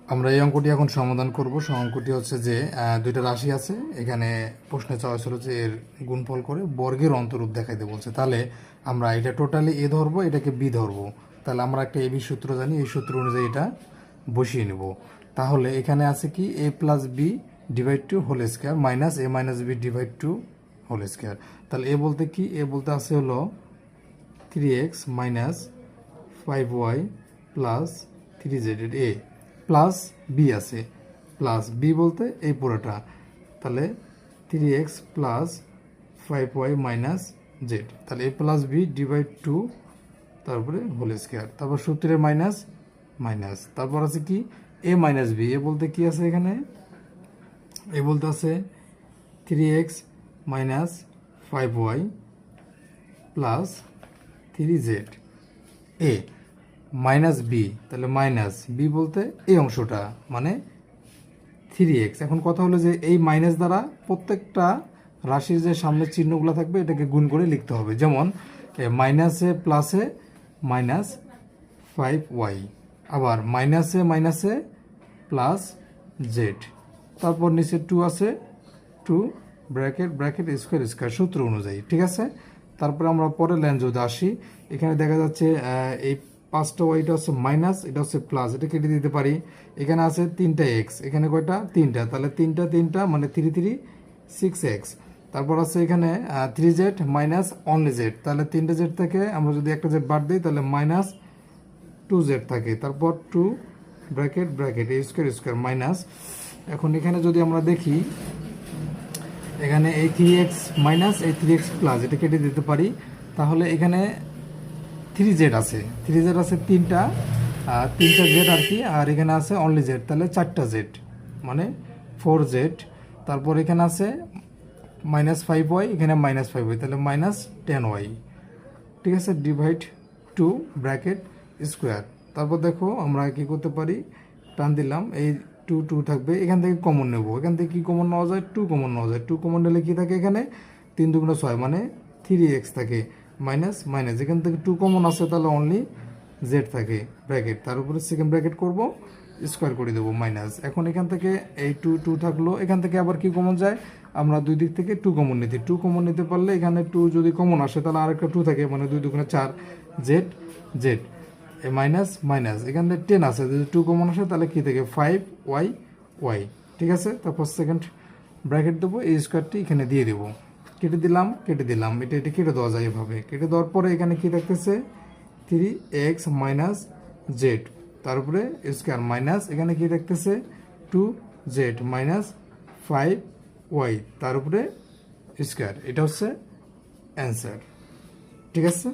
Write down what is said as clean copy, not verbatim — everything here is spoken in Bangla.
আমরা এই অঙ্কটি এখন সমাধান করব। অঙ্কটি হচ্ছে যে দুইটা রাশি আছে, এখানে প্রশ্নে চাওয়া ছিল যে এর গুণফল করে বর্গের অন্তরূপ দেখাইতে বলছে। তাহলে আমরা এটা টোটালি এ ধরবো, এটাকে বি ধরবো। তাহলে আমরা একটা এবি সূত্র জানি, এই সূত্র অনুযায়ী এটা বসিয়ে নেব। তাহলে এখানে আছে কি a plus b divide two whole square minus a minus b divide two whole square. তাহলে এ বলতে কি, এ বলতে আছে হলো 3x minus 5y plus 3z a plus b আছে, প্লাস বি বলতে এই পুরোটা। তাহলে 3x plus 5y minus Z, তাহলে এ প্লাস বি ডিভাইড টু তারপরে হোল স্কোয়ার, তারপর সূত্রের মাইনাস মাইনাস, তারপর আছে কি এ মাইনাস বি। এ বলতে কি আছে এখানে, এ বলতে আছে 3x minus 5y plus 3z এ মাইনাস বি, তাহলে মাইনাস বি বলতে এই অংশটা মানে 3x। এখন কথা হলো যে এই মাইনাস দ্বারা প্রত্যেকটা রাশির যে সামনের চিহ্নগুলো থাকবে এটাকে গুণ করে লিখতে হবে। যেমন মাইনাসে প্লাসে মাইনাস 5y, আবার মাইনাসে মাইনাসে প্লাস জেড, তারপর নিচে 2 আছে, 2 ব্র্যাকেট ব্র্যাকেট স্কোয়ার স্কোয়ার সূত্র অনুযায়ী, ঠিক আছে। তারপরে আমরা পরের লাইন যদি আসি, এখানে দেখা যাচ্ছে এই 5টা ওয়াইটা হচ্ছে মাইনাস, এটা হচ্ছে প্লাস, এটা কেটে দিতে পারি। এখানে আছে 3টা এক্স, এখানে কয়টা 3টা, তাহলে 3টা মানে 3 3 6x। তারপর আছে এখানে 3z মাইনাস অনলি জেড, তাহলে 3টে জেড থেকে আমরা যদি একটা জেড বাদ দিই তাহলে মাইনাস 2z থাকে, তারপর 2 ব্র্যাকেট ব্র্যাকেট এই স্কোয়ার স্কোয়ার মাইনাস। এখন এখানে যদি আমরা দেখি, এখানে এই 3x মাইনাস এই 3x প্লাস, এটা কেটে দিতে পারি। তাহলে এখানে 3z আছে, 3z আছে তিনটা জেড আর কি, আর এখানে আছে অনলি জেড, তাহলে 4টা জেড মানে 4z। তারপর এখানে আছে মাইনাস 5y, এখানে মাইনাস 5y, তাহলে মাইনাস 10y, ঠিক আছে, ডিভাইড টু ব্র্যাকেট স্কোয়ার। তারপর দেখো আমরা কি করতে পারি, টান দিলাম, এই 2 2 থাকবে, এখান থেকে কমন নেব, এখান থেকে কি কমন নেওয়া যায়, 2 কমন নেওয়া যায়। 2 কমন নিলে কি থাকে, এখানে 3 2 6 মানে 3x থাকে, মাইনাস মাইনাস, এখান থেকে 2 কমন আছে, তাহলে অনলি জেড থাকে ব্র্যাকেট, তার উপরে সেকেন্ড ব্র্যাকেট করব, স্কোয়ার করে দেবো মাইনাস। এখন এখান থেকে এই 2 2 থাকলো, এখান থেকে আবার কি কমন যায়, আমরা দুই দিক থেকে 2 কমন নিতে, 2 কমন নিতে পারলে এখানে 2 যদি কমন আসে তাহলে আরেকটা 2 থাকে, মানে 2 2 4 জেড জেড মাইনাস মাইনাস, এখান থেকে 10 আছে, যদি 2 কমন আসে তাহলে কি থাকে 5y y, ঠিক আছে। তারপর সেকেন্ড ব্র্যাকেট দেবো, এই স্কোয়ারটি এখানে দিয়ে দেবো, কেটে দিলাম কেটে দিলাম, এটা কেটে দেওয়া যায় এভাবে। কেটে দেওয়ার পরে এখানে কি থাকতেছে 3x মাইনাস জেড, তারপরে স্কোয়ার মাইনাস, এখানে কি থাকতেছে 2z মাইনাস 5y, তার উপরে স্কোয়ার, এটা হচ্ছে অ্যান্সার, ঠিক আছে।